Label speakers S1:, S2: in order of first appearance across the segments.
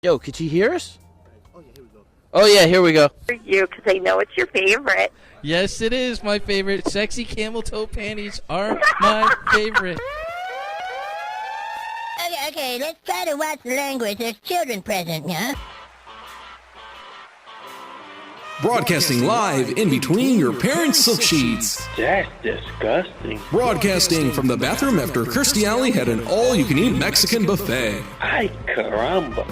S1: Yo, could you hear us? Oh, yeah, here we go.
S2: For you, because I know it's your favorite.
S3: Yes, it is my favorite. Sexy camel toe panties are my favorite.
S4: Okay, let's try to watch the language. There's children present, yeah?
S5: Broadcasting live in between your parents' silk sheets.
S6: That's disgusting.
S5: Broadcasting from the bathroom after Kirstie Alley had an all-you-can-eat Mexican buffet.
S6: Ay, caramba.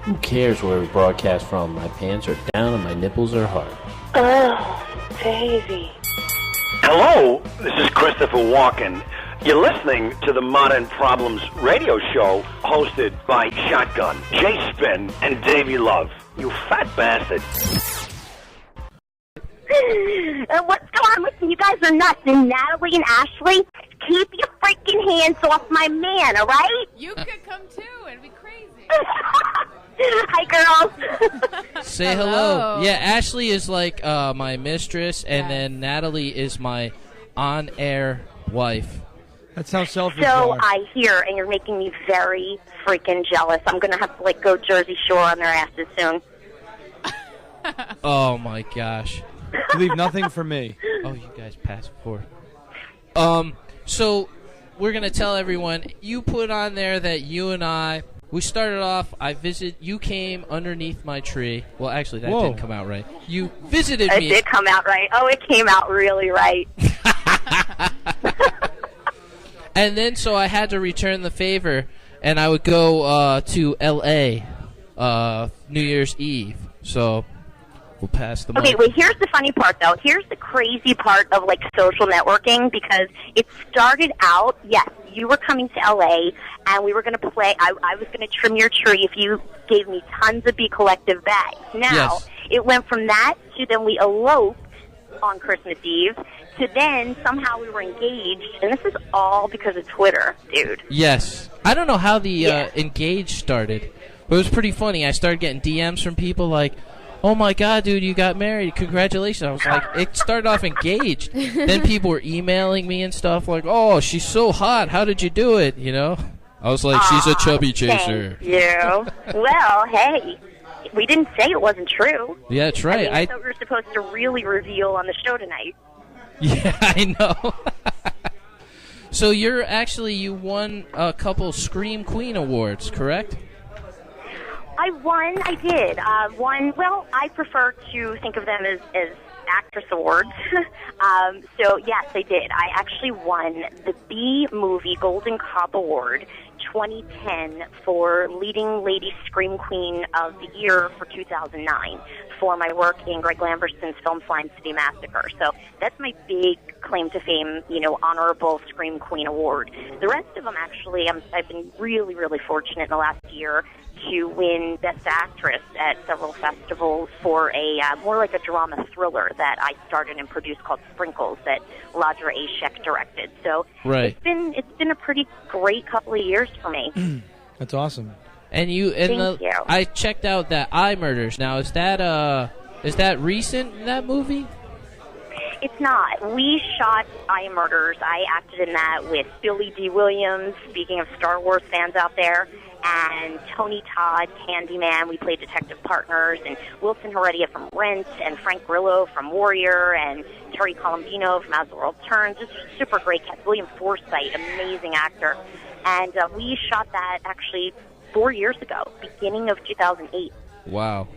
S1: Who cares where we broadcast from? My pants are down and my nipples are hard.
S2: Oh, Davey.
S7: Hello, this is Christopher Walken. You're listening to the Modern Problems radio show hosted by Shotgun, Jay Spin, and Daveylove. You fat bastard.
S2: What's going on with you? You guys are nuts. And Natalie and Ashley, keep your freaking hands off my man, all right?
S8: You could come too. It'd be crazy.
S2: Hi, girls.
S3: Say hello. Yeah, Ashley is like my mistress, and then Natalie is my on-air wife.
S9: That's how selfish
S2: So
S9: you are.
S2: I hear, and you're making me very freaking jealous. I'm going to have to, go Jersey Shore on their asses soon.
S3: Oh, my gosh.
S9: Leave nothing for me.
S3: Oh, you guys passed forward. So we're going to tell everyone, you put on there that you and I, we started off, you came underneath my tree. Well, actually, that didn't come out right. You visited me.
S2: It did come out right. Oh, it came out really right.
S3: And then, so I had to return the favor, and I would go to L.A. New Year's Eve. So we'll pass the mic.
S2: Okay, wait, here's the funny part, though. Here's the crazy part of, social networking, because it started out, yes, you were coming to L.A., and we were going to play, I was going to trim your tree if you gave me tons of B Collective bags. Now, It went from that to then we eloped on Christmas Eve, to then somehow we were engaged, and this is all because of Twitter, dude.
S3: Yes. I don't know how the engaged started, but it was pretty funny. I started getting DMs from people like, oh my God, dude, you got married. Congratulations. I was like, it started off engaged. Then people were emailing me and stuff like, oh, she's so hot. How did you do it? You know? I was like, she's a chubby chaser.
S2: Thank you. Well, hey, we didn't say it wasn't true.
S3: Yeah, that's right.
S2: I thought we were supposed to really reveal on the show tonight.
S3: Yeah, I know. So you won a couple Scream Queen awards, correct?
S2: I did. I prefer to think of them as actress awards. So, yes, I did. I actually won the B Movie Golden Cop Award 2010 for leading lady Scream Queen of the Year for 2009 for my work in Greg Lamberson's film Slime City Massacre. So that's my big claim to fame, honorable Scream Queen award. The rest of them, actually, I've been really, really fortunate in the last year to win Best Actress at several festivals for a more like a drama thriller that I started and produced called Sprinkles that Ladra A. Sheck directed. So
S3: right.
S2: It's been a pretty great couple of years for me.
S9: That's awesome.
S3: And
S2: Thank you.
S3: I checked out that Eye Murders. Now, is that recent, that movie?
S2: It's not. We shot Eye Murders. I acted in that with Billy D. Williams, speaking of Star Wars fans out there, and Tony Todd, Candyman. We played detective partners, and Wilson Heredia from Rent, and Frank Grillo from Warrior, and Terry Colombino from As the World Turns. Just super great cast. William Forsythe, amazing actor. And we shot that actually 4 years ago, beginning of 2008.
S3: Wow.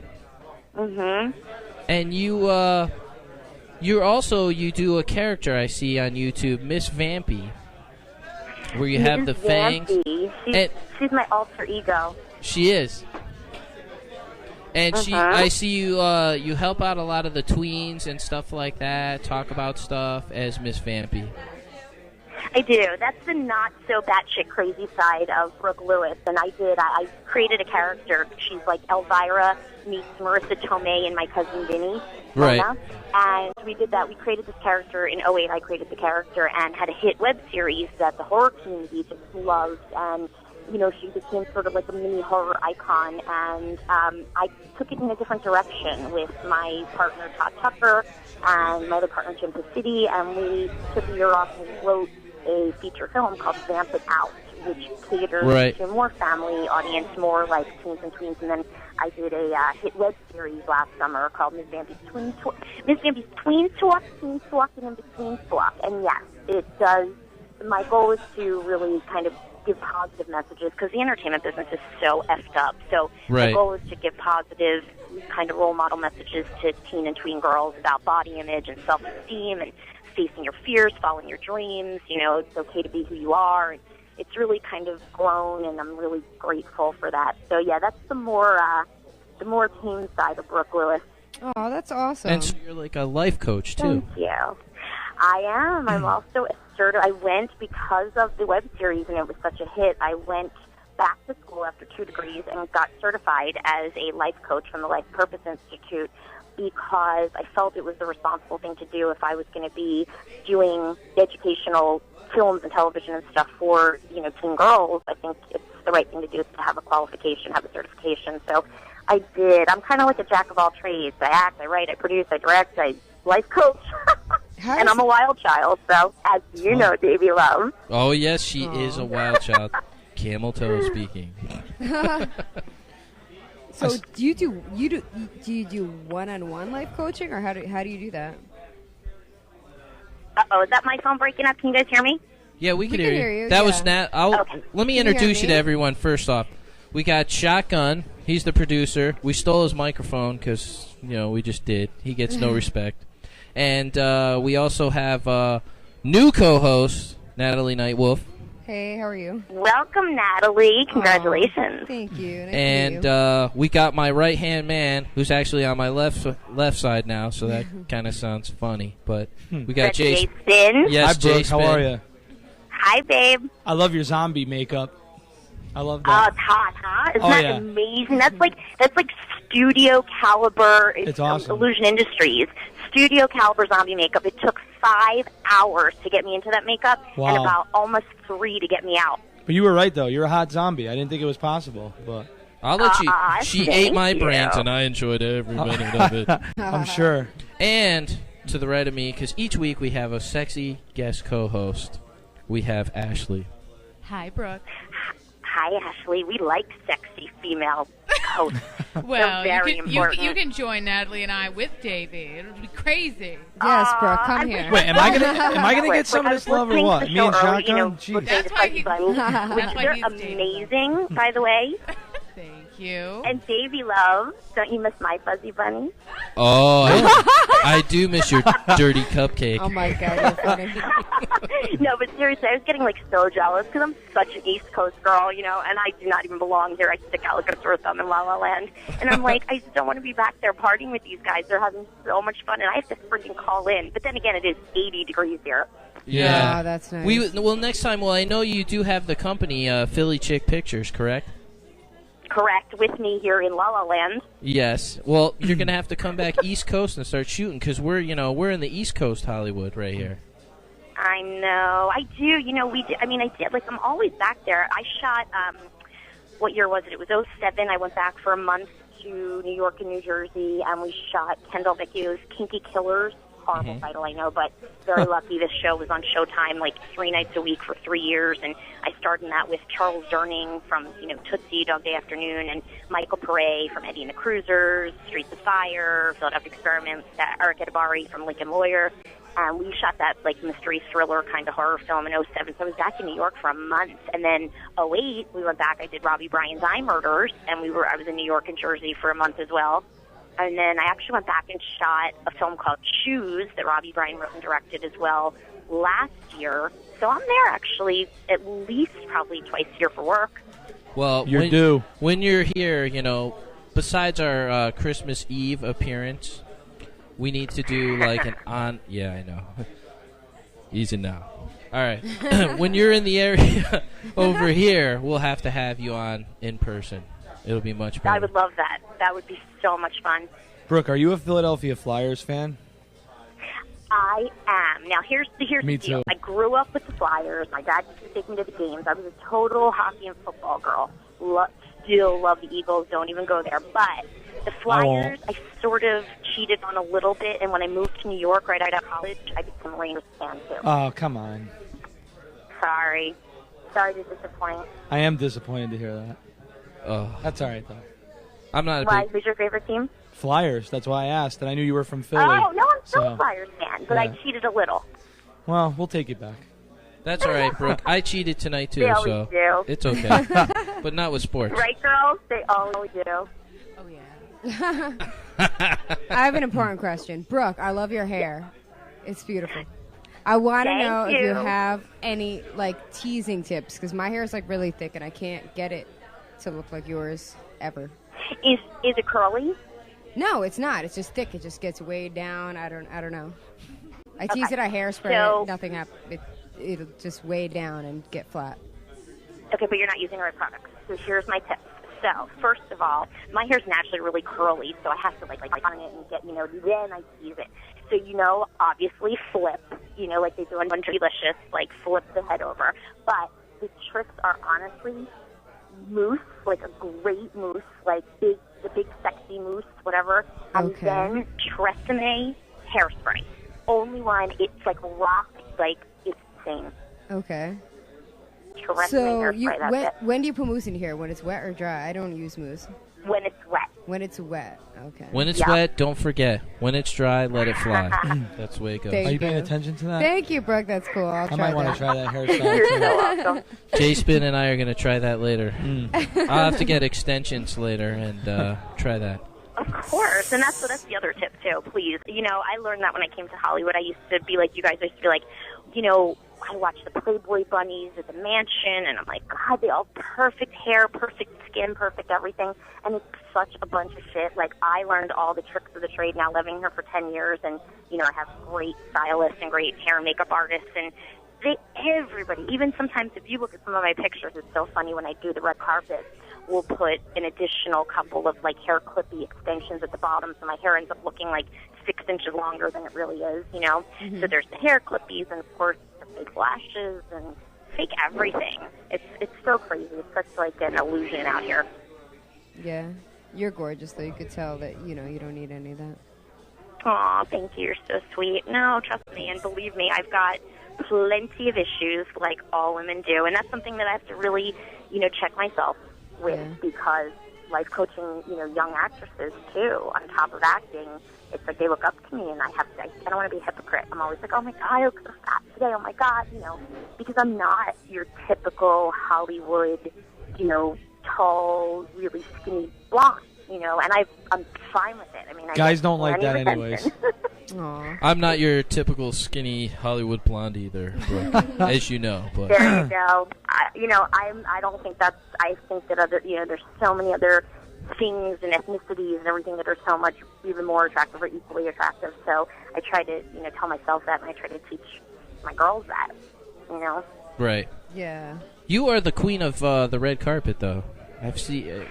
S2: Mm-hmm.
S3: And you do a character I see on YouTube, Miss Vampy, where you have the fangs.
S2: She's my alter ego.
S3: She is. And I see you help out a lot of the tweens and stuff like that, talk about stuff as Miss Vampy.
S2: I do. That's the not so batshit crazy side of Brooke Lewis, and I created a character. She's like Elvira meets Marissa Tomei and My Cousin Vinny.
S3: Right.
S2: And we did that. We created this character in '08. I created the character and had a hit web series that the horror community just loved, and she became sort of like a mini horror icon, and I took it in a different direction with my partner Todd Tucker and my other partner Jim Pacitti, and we took a year off and wrote a feature film called Vamp It Out, which caters
S3: Right.
S2: to a more family audience, more like teens and tweens. And then I did a hit web series last summer called Miss Bambi's Tween Talk, Teen Talk, and In Between Talk. And yes, it does. My goal is to really kind of give positive messages because the entertainment business is so effed up. So
S3: Right.
S2: my goal is to give positive kind of role model messages to teen and tween girls about body image and self-esteem and facing your fears, following your dreams. You know, it's okay to be who you are. It's really kind of grown, and I'm really grateful for that. So yeah, that's the more teen side of Brooke Lewis.
S10: Oh, that's awesome.
S3: And so you're like a life coach, too.
S2: Thank you. I am. I'm also a I went because of the web series, and it was such a hit. I went back to school after 2 degrees and got certified as a life coach from the Life Purpose Institute because I felt it was the responsible thing to do if I was going to be doing educational films and television and stuff for, you know, teen girls. I think it's the right thing to do is to have a qualification, have a certification. So I did. I'm kind of like a jack of all trades. I act, I write, I produce, I direct, I life coach. And I'm a wild child, so as you know, Daveylove.
S3: Oh, yes, she is a wild child. Camel toe speaking.
S10: So do you do one-on-one life coaching, or how do you do that?
S2: Uh-oh, is that my phone breaking up? Can you guys hear me?
S3: Yeah, we can hear you.
S10: That
S3: was Nat.
S2: Okay.
S3: Let me introduce you to everyone first off. We got Shotgun. He's the producer. We stole his microphone because, you know, we just did. He gets no respect. And we also have new co-host, Natalie Nightwolf.
S10: Hey, how are you?
S2: Welcome, Natalie. Congratulations.
S10: Thank you. Nice
S3: And
S10: to meet you.
S3: we got my right-hand man, who's actually on my left side now, so that kind of sounds funny. But we got Jason. Yes,
S9: Hi, Brooke.
S3: Jason.
S9: How are you?
S2: Hi, babe.
S9: I love your zombie makeup. I love
S2: Oh,
S9: that.
S2: it's hot, huh? Isn't
S9: Oh,
S2: that
S9: yeah.
S2: amazing? That's like studio caliber.
S9: It's awesome.
S2: Illusion Industries. Studio caliber zombie makeup. It took 5 hours to get me into that makeup, and
S9: Wow.
S2: about almost 3 to get me out.
S9: But you were right, though. You're a hot zombie. I didn't think it was possible, but
S3: I'll let you. She
S2: thank
S3: ate my
S2: you.
S3: brains, and I enjoyed every minute of it.
S9: I'm sure.
S3: And to the right of me, because each week we have a sexy guest co-host, we have Ashley.
S8: Hi, Brooke.
S2: Hi, Ashley. We like sexy female hosts.
S8: Well,
S2: They're very important.
S8: you can join Natalie and I with Davey. It'll be crazy.
S10: Yes, Brooke,
S2: I
S10: come
S2: wish
S10: here.
S9: Wait, am I gonna get some of this love or what? Me and
S2: Shotgun?
S9: Shotgun? Jeez.
S8: That's why he's-
S2: Which
S8: that's why
S2: they're
S8: he's dating.
S2: amazing, by the way.
S8: Thank you.
S2: And Daveylove, don't you miss my fuzzy bunny?
S3: Oh, I do miss your dirty cupcake.
S10: Oh my God, you're funny.
S2: No, but seriously, I was getting like so jealous because I'm such an East Coast girl, you know, and I do not even belong here. I stick out like a sore thumb in La La Land. And I'm like, I just don't want to be back there partying with these guys. They're having so much fun, and I have to freaking call in. But then again, it is 80 degrees here.
S3: Yeah,
S10: that's nice.
S3: Well, next time. Well, I know you do have the company Philly Chick Pictures, correct?
S2: Correct, with me here in La La Land.
S3: Yes. Well, you're gonna have to come back East Coast and start shooting because we're in the East Coast Hollywood right here.
S2: I know. I do. You know, we did. I mean, I did. Like, I'm always back there. I shot, what year was it? It was '07. I went back for a month to New York and New Jersey, and we shot Kendall Vecchio's Kinky Killers. Horrible title, I know, but very lucky. This show was on Showtime like 3 nights a week for 3 years, and I starred in that with Charles Durning from, Tootsie, Dog Day Afternoon, and Michael Pare from Eddie and the Cruisers, Streets of Fire, Philadelphia Experiments, Eric Edabari from Lincoln Lawyer. And we shot that like mystery thriller kind of horror film in '07. So I was back in New York for a month, and then '08 we went back. I did Robbie Bryan's Eye Murders, and I was in New York and Jersey for a month as well. And then I actually went back and shot a film called Shoes that Robbie Bryan wrote and directed as well last year. So I'm there actually at least probably twice a year for work.
S3: Well,
S9: You're due.
S3: When you're here, besides our Christmas Eve appearance, we need to do like an on. Yeah, I know. Easy now. All right. When you're in the area over here, we'll have to have you on in person. It'll be much better.
S2: I would love that. That would be so much fun.
S9: Brooke, are you a Philadelphia Flyers fan?
S2: I am. Now, here's the
S9: Me
S2: deal.
S9: too.
S2: I grew up with the Flyers. My dad used to take me to the games. I was a total hockey and football girl. Still love the Eagles. Don't even go there. But the Flyers, I sort of cheated on a little bit. And when I moved to New York right out of college, I became a Rangers fan, too.
S9: Oh, come on.
S2: Sorry. Sorry to disappoint.
S9: I am disappointed to hear that.
S3: Oh,
S9: That's all right, though.
S3: I'm not a
S2: Why?
S3: big.
S2: Who's your favorite team?
S9: Flyers. That's why I asked, and I knew you were from Philly.
S2: Oh, no, I'm still
S9: so-
S2: a Flyers fan, but I
S9: Yeah.
S2: cheated a little.
S9: Well, we'll take it back.
S3: That's all right, Brooke. I cheated tonight too,
S2: They always
S3: so
S2: do.
S3: it's okay. But not with sports.
S2: Right, girls? They always do.
S8: Oh, yeah.
S10: I have an important question. Brooke, I love your hair. It's beautiful. I want to
S2: Thank
S10: know if you
S2: you.
S10: have any, like, teasing tips, because my hair is, like, really thick, and I can't get it to look like yours ever.
S2: Is it curly?
S10: No, it's not. It's just thick. It just gets weighed down. I don't know. I tease it. I hairspray
S2: So-
S10: it. Nothing happens. It'll just weigh down and get flat.
S2: Okay, but you're not using the right products. So here's my tips. So, first of all, my hair's naturally really curly, so I have to, like on it and get, then I tease it. So, obviously flip, like they do on Delicious, like flip the head over. But the tricks are honestly mousse, like a great mousse, like the big sexy mousse, whatever. And
S10: Okay.
S2: then Tresemme hairspray. Only one, it's like rock, like it's insane.
S10: Okay.
S2: Tresemme
S10: So
S2: hairspray, that's it.
S10: when do you put mousse in here? When it's wet or dry? I don't use mousse.
S2: When it's wet.
S10: When it's wet. Okay.
S3: When it's
S2: Yeah.
S3: wet, don't forget. When it's dry, let it fly. That's the way it goes.
S10: Thank
S9: Are you paying
S10: you.
S9: attention to that?
S10: Thank you, Brooke. That's cool. I'll
S9: I
S10: try
S9: might want
S10: that.
S9: to try that hairstyle,
S2: You're
S9: too.
S2: so welcome.
S3: J-Spin and I are going to try that later. I'll have to get extensions later and try that.
S2: Of course, and that's the other tip too. Please, I learned that when I came to Hollywood. I used to be like you guys. I used to be like, I watched the Playboy bunnies at the mansion, and I'm like, God, they all perfect hair, perfect skin, perfect everything, and it's such a bunch of shit. Like I learned all the tricks of the trade now, living here for 10 years, and I have great stylists and great hair and makeup artists, and everybody, even sometimes if you look at some of my pictures, it's so funny when I do the red carpet. We'll put an additional couple of like hair clippy extensions at the bottom, so my hair ends up looking like 6 inches longer than it really is, So there's the hair clippies, and of course the fake lashes and fake everything. It's so crazy. It's such like an illusion out here.
S10: Yeah. You're gorgeous, though. You could tell that, you don't need any of that.
S2: Aw, thank you. You're so sweet. No, trust me, and believe me, I've got plenty of issues like all women do, and that's something that I have to really, check myself with because life coaching, young actresses too, on top of acting, it's like they look up to me, and I don't want to be a hypocrite. I'm always like, oh my God, I look so fat today, oh my God, because I'm not your typical Hollywood, tall, really skinny blonde, and I'm fine with it. I mean,
S9: Guys
S2: I
S9: don't like
S2: plenty
S9: that
S2: of
S9: anyways.
S2: attention.
S10: Aw.
S3: I'm not your typical skinny Hollywood blonde either, Brooke, as you know. But
S2: There you go. I don't think that's. I think that there's so many other things and ethnicities and everything that are so much even more attractive or equally attractive. So I try to, tell myself that, and I try to teach my girls that.
S3: right.
S10: Yeah.
S3: You are the queen of the red carpet, though. I've seen.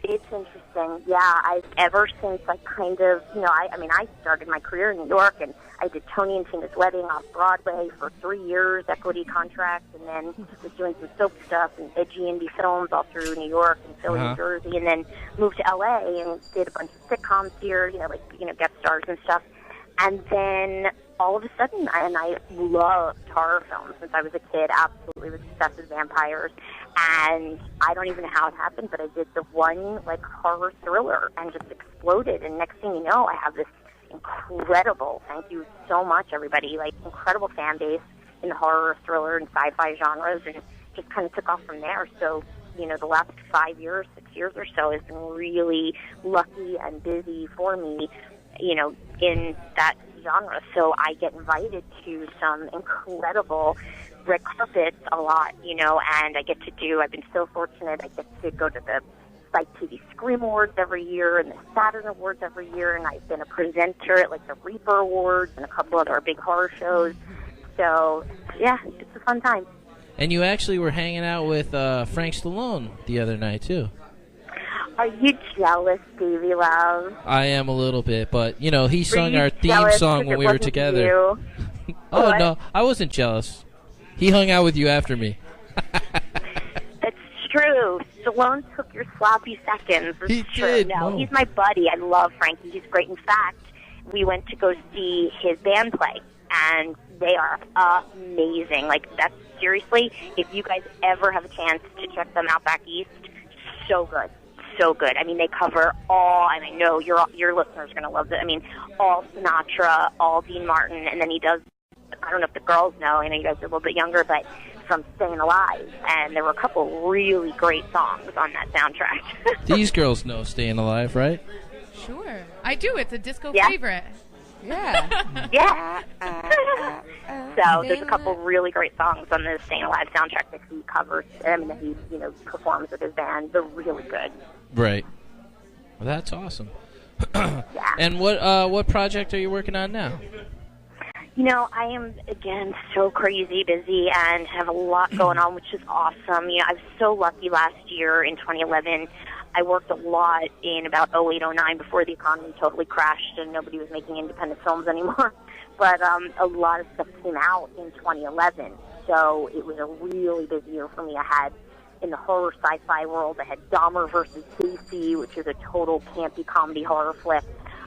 S2: It's interesting. Yeah, ever since I kind of, I started my career in New York, and I did Tony and Tina's Wedding off Broadway for 3 years, equity contract, and then was doing some soap stuff and edgy indie films all through New York and Philly, New Jersey, and then moved to LA and did a bunch of sitcoms here, guest stars and stuff. And then all of a sudden, I loved horror films since I was a kid, absolutely was obsessed with vampires. And I don't even know how it happened, but I did the one horror thriller and just exploded. And next thing you know, I have this incredible, thank you so much, everybody, incredible fan base in the horror, thriller, and sci-fi genres, and just kind of took off from there. So, the last 5 years, 6 years or so has been really lucky and busy for me, in that genre. So I get invited to some incredible red carpets a lot, and I've been so fortunate, I get to go to the Spike TV Scream Awards every year and the Saturn Awards every year, and I've been a presenter at the Reaper Awards and a couple other big horror shows. So, yeah, it's a fun time.
S3: And you actually were hanging out with Frank Stallone the other night, too.
S2: Are you jealous, Daveylove?
S3: I am a little bit, but, he sung
S2: you
S3: our theme
S2: jealous
S3: song
S2: 'cause
S3: when
S2: it
S3: we were
S2: wasn't
S3: together.
S2: you?
S3: Oh,
S2: What?
S3: no, I wasn't jealous. He hung out with you after me.
S2: That's true. Stallone took your sloppy seconds. That's
S3: He
S2: true.
S3: did.
S2: No,
S3: No.
S2: he's my buddy. I love Frankie. He's great. In fact, we went to go see his band play, and They are amazing. Like, that's seriously, if you guys ever have a chance to check them out back east, so good. So good. I mean, they cover all, and I know your listeners are going to love it. I mean, all Sinatra, all Dean Martin, and then he does, I don't know if the girls know, I know you guys are a little bit younger, but from Staying Alive, and there were a couple really great songs on that soundtrack.
S3: These girls know Staying Alive, right?
S8: Sure. I do. It's a disco
S2: Yeah.
S8: favorite.
S10: Yeah.
S2: Yeah. So there's a couple really great songs on the Staying Alive soundtrack that he covers, that he, performs with his band. They're really good.
S3: Right. Well, that's awesome.
S2: Yeah.
S3: And what project are you working on now?
S2: I am, again, so crazy busy and have a lot going on, which is awesome. I was so lucky last year in 2011. I worked a lot in about 08, 09 before the economy totally crashed and nobody was making independent films anymore. But a lot of stuff came out in 2011. So it was a really busy year for me. I had, in the horror sci-fi world, I had Dahmer versus Casey, which is a total campy comedy horror flick.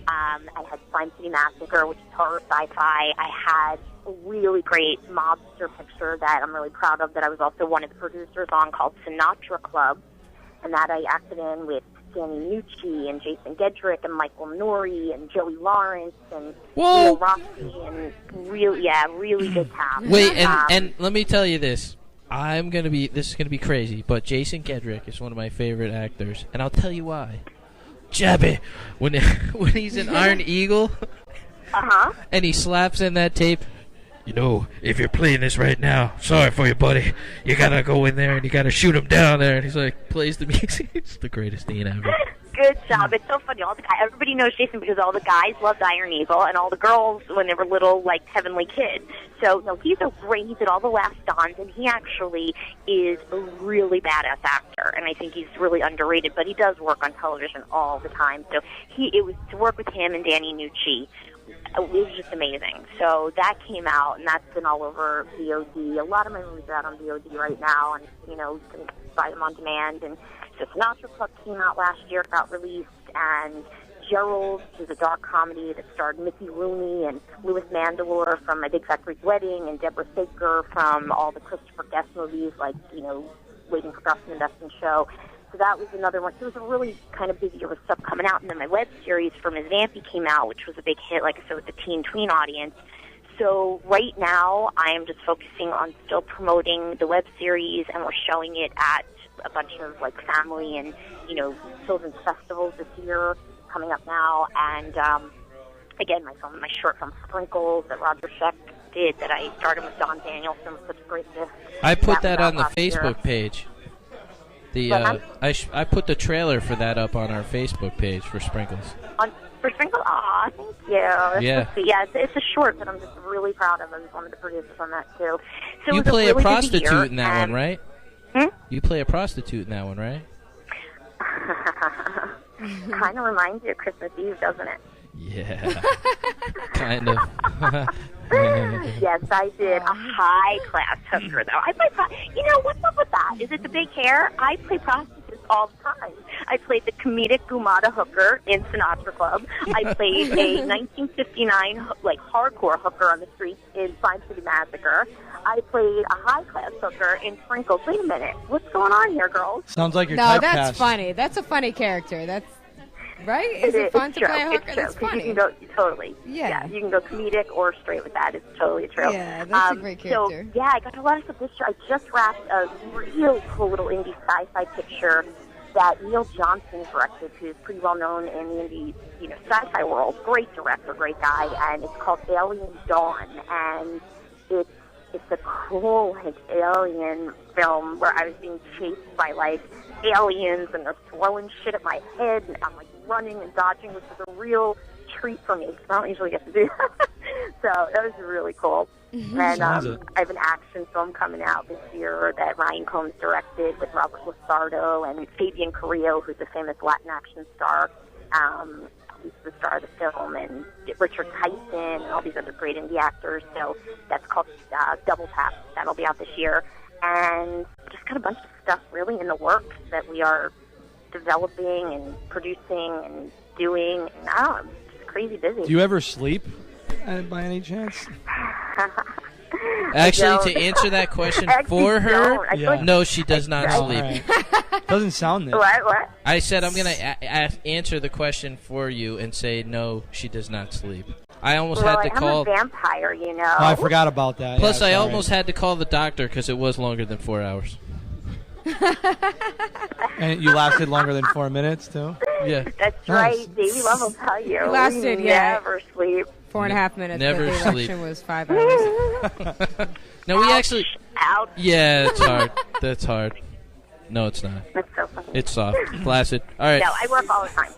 S2: I had Slime City Massacre, which is horror sci-fi. I had a really great mobster picture that I'm really proud of that I was also one of the producers on called Sinatra Club, and that I acted in with Danny Nucci and Jason Gedrick and Michael Nori and Joey Lawrence and Neil Rossi and really good cast.
S3: Wait, and let me tell you this. This is gonna be crazy, but Jason Gedrick is one of my favorite actors, and I'll tell you why. Jabby, when he's in Iron Eagle, and he slaps in that tape. If you're playing this right now, sorry for you, buddy. You gotta go in there and you gotta shoot him down there. And he's like, plays the music. It's the greatest scene ever.
S2: Good job. It's so funny. Everybody knows Jason because all the guys loved Iron Eagle, and all the girls when they were little liked Heavenly Kid. So he's great. He did all the Last Dons, and he actually is a really badass actor. And I think he's really underrated. But he does work on television all the time. So it was to work with him and Danny Nucci. It was just amazing. So that came out, and that's been all over VOD. A lot of my movies are out on VOD right now, and you can buy them on demand. And so Sinatra Club came out last year, got released, and Gerald, which is a dark comedy that starred Mickey Rooney and Louis Mandylor from My Big Fat Greek Wedding, and Deborah Saker from all the Christopher Guest movies like Waiting for God's Investment Show. So that was another one. So it was a really kind of busy year with stuff coming out. And then my web series for Ms. Vampy came out, which was a big hit, like I said, with the teen tween audience. So right now I am just focusing on still promoting the web series, and we're showing it at a bunch of family and, children's festivals this year coming up now. And again, my short film Sprinkles that Roger Sheck did that I started with Don Danielson was such a great gift.
S3: I put that on the Facebook page. I put the trailer for that up on our Facebook page for Sprinkles.
S2: For Sprinkles? Aw, thank you. It's a short that I'm just really proud of. I was one of the producers on that, too. So
S3: you play a prostitute in that one, right? You play a prostitute in that one, right?
S2: Kind of reminds you of Christmas Eve, doesn't it?
S3: Yeah. Kind of.
S2: Yes, I did. A high-class hooker, though. I play what's up with that? Is it the big hair? I play prostitutes all the time. I played the comedic Gumata hooker in Sinatra Club. I played a 1959, hardcore hooker on the streets in Slime City Massacre. I played a high-class hooker in Sprinkles. Wait a minute. What's going on here, girls?
S9: Sounds like you're
S10: No,
S9: typecast.
S10: that's funny. That's a funny character. That's... Right? Is it fun to play a hooker? That's funny.
S2: You can go, totally.
S10: Yeah.
S2: You can go comedic or straight with that. It's totally true.
S10: Yeah, that's a great character.
S2: So, I got a lot of stuff this year. I just wrapped a really cool little indie sci-fi picture that Neil Johnson directed, who's pretty well known in the indie, sci-fi world. Great director, great guy, and it's called Alien Dawn, and it's a cool alien film where I was being chased by aliens, and they're throwing shit at my head, and I'm running and dodging, which is a real treat for me because I don't usually get to do that. So that was really cool. And I have an action film coming out this year that Ryan Combs directed with Robert Lusardo and Fabian Carrillo, who's a famous Latin action star. He's the star of the film, and Richard Tyson and all these other great indie actors. So that's called Double Tap. That'll be out this year. And just got a bunch of stuff really in the works that we are developing and producing and doing. And I don't know, just crazy busy.
S9: Do you ever sleep by any chance?
S3: Actually, to answer that question for her,
S9: Yeah.
S3: no, she does not sleep.
S9: Right. Doesn't sound it.
S2: What?
S3: I said I'm going to answer the question for you and say no, she does not sleep. I almost had to call.
S2: I'm a vampire, you know.
S9: Oh, I forgot about that.
S3: Plus,
S9: yeah,
S3: I
S9: sorry.
S3: almost had to call the doctor because it was longer than 4 hours.
S9: And you lasted longer than 4 minutes, too?
S3: Yeah.
S2: That's
S9: Nice.
S2: right. Daveylove will tell you.
S10: Lasted,
S2: we
S10: yeah.
S2: never sleep.
S10: 4.5 minutes.
S3: Never
S10: but the
S3: sleep.
S10: erection was 5 hours.
S3: No, we actually.
S2: Ouch.
S3: Yeah, it's hard. That's hard. No, it's not.
S2: That's so funny.
S3: It's soft, flaccid. All right.
S2: No, I work all the time.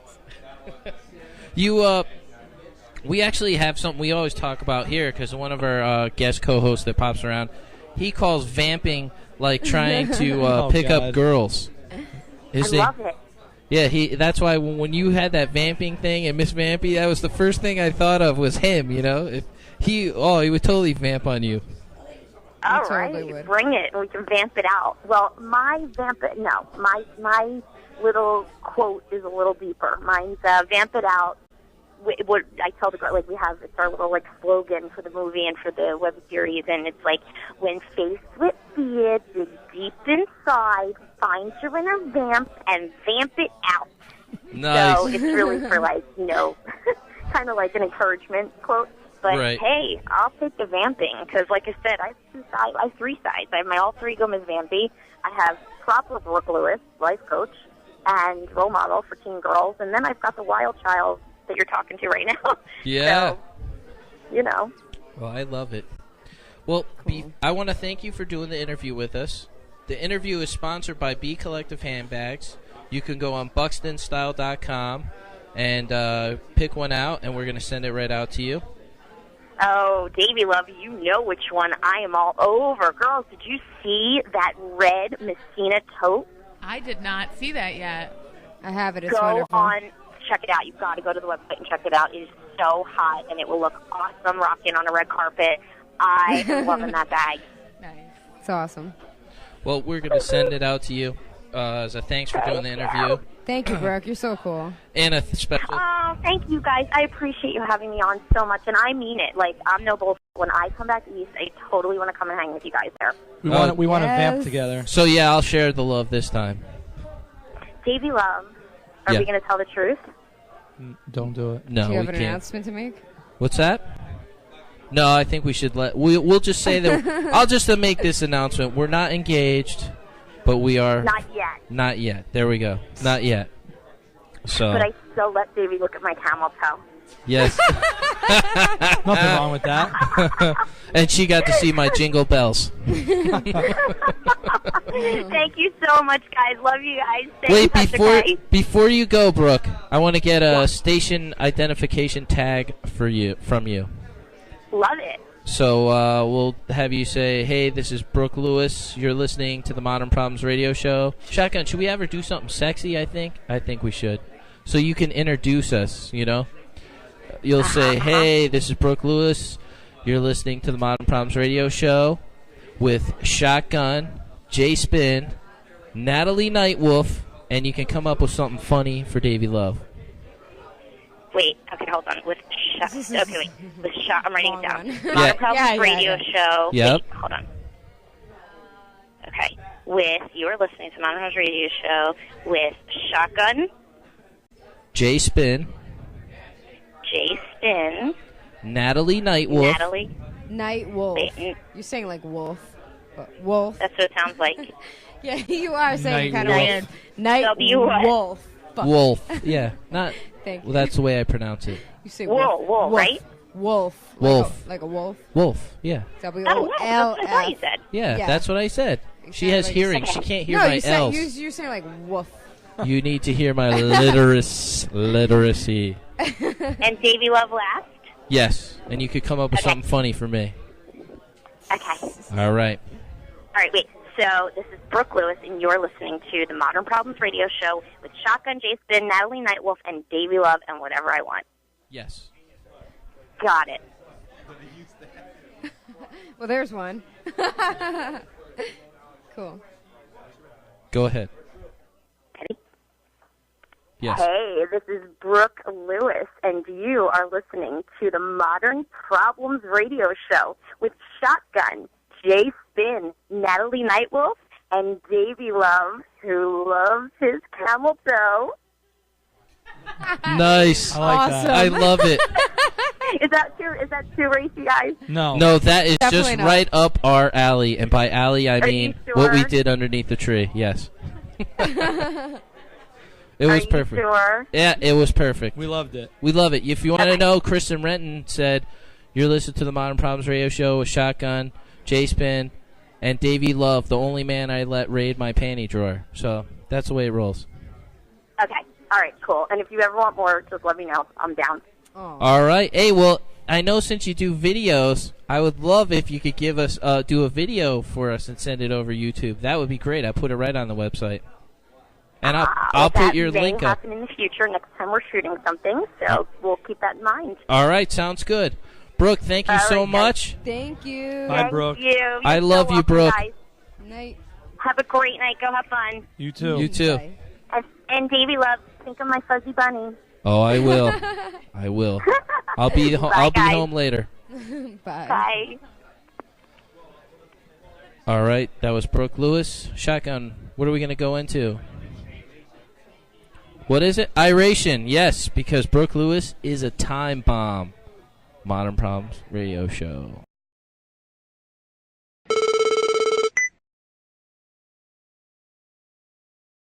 S3: We actually have something we always talk about here because one of our guest co-hosts that pops around, he calls vamping like trying to pick up girls.
S2: I love it.
S3: Yeah, that's why when you had that vamping thing and Miss Vampy, that was the first thing I thought of was him. You know, if he would totally vamp on you.
S2: All
S10: totally
S2: right,
S10: would.
S2: bring it. We can vamp it out. Well, my little quote is a little deeper. Mine's vamp it out. What I tell the girl, like it's our little like slogan for the movie and for the web series, and it's like, when faced with fear, dig deep inside, find your inner vamp, and vamp it out.
S3: Nice.
S2: So it's really for kind of like an encouragement quote. But
S3: Right.
S2: hey, I'll take the vamping because, like I said, I have three sides. I have my alter ego Ms. Vampy. I have proper Brooke Lewis, life coach, and role model for teen girls, and then I've got the wild child that you're talking to right now.
S3: Yeah.
S2: So, you know.
S3: Well, I love it. Well, I want to thank you for doing the interview with us. The interview is sponsored by B Collective Handbags. You can go on buxtonstyle.com and pick one out, and we're going to send it right out to you.
S2: Oh, Daveylove, you know which one I am all over. Girls, did you see that red Messina tote?
S8: I did not see that yet.
S10: I have it. It's
S2: Go
S10: wonderful.
S2: on, check it out. You've got to go to the website and check it out. It is so hot, and it will look awesome rocking on a red carpet. I am loving that bag.
S8: Nice.
S10: It's awesome.
S3: Well, we're going to send it out to you as a thanks for doing the interview.
S10: Thank you, Brooke. You're so cool.
S3: And a special...
S2: Oh, thank you, guys. I appreciate you having me on so much, and I mean it. Like, I'm no bullshit. When I come back east, I totally want to come and hang with you guys there.
S9: We want to
S10: Yes.
S9: vamp together.
S3: So, yeah, I'll share the love this time.
S2: Daveylove, are
S3: Yeah.
S2: we going to tell the truth?
S9: Don't do it.
S3: No,
S10: Do you have
S3: we
S10: an
S3: can't.
S10: announcement to make?
S3: What's that? No, I think we should we'll just say that... I'll just make this announcement. We're not engaged, but we are...
S2: Not yet.
S3: Not yet. There we go. Not yet. So...
S2: But I still let Davey look at my camel toe.
S3: Yes.
S9: Nothing wrong with that.
S3: And she got to see my jingle bells.
S2: Thank you so much, guys. Love you guys. Stay
S3: Wait,
S2: in touch, okay?
S3: before you go, Brooke, I want to get a station identification tag from you.
S2: Love it.
S3: So we'll have you say, "Hey, this is Brooke Lewis. You're listening to the Modern Problems Radio Show." Shotgun, should we ever do something sexy? I think we should. So you can introduce us. You know, you'll say, "Hey, this is Brooke Lewis. You're listening to the Modern Problems Radio Show with Shotgun, Jay Spin, Natalie Nightwolf," and you can come up with something funny for Daveylove.
S2: Wait, okay, hold on. With I'm writing it down.
S10: Yeah.
S2: Modern Problems
S10: Yeah,
S2: Radio Show.
S3: Yep.
S2: Wait, hold on. Okay. You are listening to Modern Problems Radio Show with Shotgun,
S3: Jay Spin,
S2: Jay Spin,
S3: Natalie Nightwolf.
S2: Natalie.
S10: Night Wolf.
S2: Wait,
S10: You're saying like wolf. But wolf.
S2: that's what it sounds like.
S10: Yeah, you are saying
S9: Night
S10: kind of
S9: Wolf.
S10: weird. Night
S2: W-what?
S10: Wolf. Fuck.
S3: Wolf. Yeah, not.
S10: Thank
S3: Well,
S10: you.
S3: that's the way I pronounce it.
S10: You say
S2: Wolf,
S10: wolf.
S2: right?
S10: Wolf.
S3: Wolf.
S10: Like a wolf.
S3: Wolf. Yeah.
S2: Oh, wow, that's what I thought you said.
S3: Yeah,
S10: Yeah.
S3: That's what I said. She
S10: sounded
S3: has
S10: like
S3: hearing.
S10: you
S3: She can't hear
S10: No,
S3: my
S10: you said
S3: L's.
S10: you're saying like woof.
S3: You need to hear my literacy.
S2: And Daveylove last?
S3: Yes, and you could come up with
S2: Okay.
S3: something funny for me.
S2: Okay.
S3: All right.
S2: All right, wait. So this is Brooke Lewis, and you're listening to the Modern Problems Radio Show with Shotgun, Jay Spin, Natalie Nightwolf, and Daveylove, and whatever I want.
S3: Yes.
S2: Got it.
S10: Well, there's one. Cool.
S3: Go ahead.
S2: Ready?
S3: Yes.
S2: Hey, this is Brooke Lewis, and you are listening to the Modern Problems Radio Show with Shotgun, Jay Spin, Natalie Nightwolf, and Daveylove, who loves his camel toe.
S3: Nice.
S9: I like that.
S3: I love it.
S2: Is that too racy, guys?
S3: No, that is
S10: Definitely
S3: just
S10: not.
S3: right up our alley. And by alley, I
S2: Are
S3: mean
S2: you
S3: what we
S2: sure?
S3: did underneath the tree. Yes. It
S2: Are
S3: was
S2: you
S3: perfect.
S2: sure?
S3: Yeah, it was perfect.
S9: We loved it.
S3: We love it. If you want to know, Kristen Renton said, you're listening to the Modern Problems Radio Show with Shotgun, J-Spin, and Daveylove, the only man I let raid my panty drawer. So that's the way it rolls.
S2: Okay. All right, cool. And if you ever want more, just let me know. I'm down.
S3: All right. Hey, well, I know since you do videos, I would love if you could give us do a video for us and send it over YouTube. That would be great. I'll put it right on the website. And I'll put your link
S2: That may
S3: up.
S2: happen in the future next time we're shooting something, so we'll keep that in mind.
S3: All right. Sounds good. Brooke, thank you so much.
S10: Thank you.
S9: Bye, Brooke.
S2: Thank you.
S3: I
S2: You're
S3: love
S2: so
S3: you,
S2: welcome,
S3: Brooke.
S2: guys.
S10: Night.
S2: Have a great night. Go have fun.
S9: You too.
S3: You too.
S10: Bye.
S2: And Davey Love, think of my fuzzy bunny.
S3: Oh, I will. I will. I'll be
S2: Bye,
S3: I'll be
S2: guys.
S3: home later.
S10: Bye.
S2: Bye.
S3: All right. That was Brooke Lewis. Shotgun. What are we going to go into? What is it? Iration. Yes, because Brooke Lewis is a time bomb. Modern Problems Radio Show.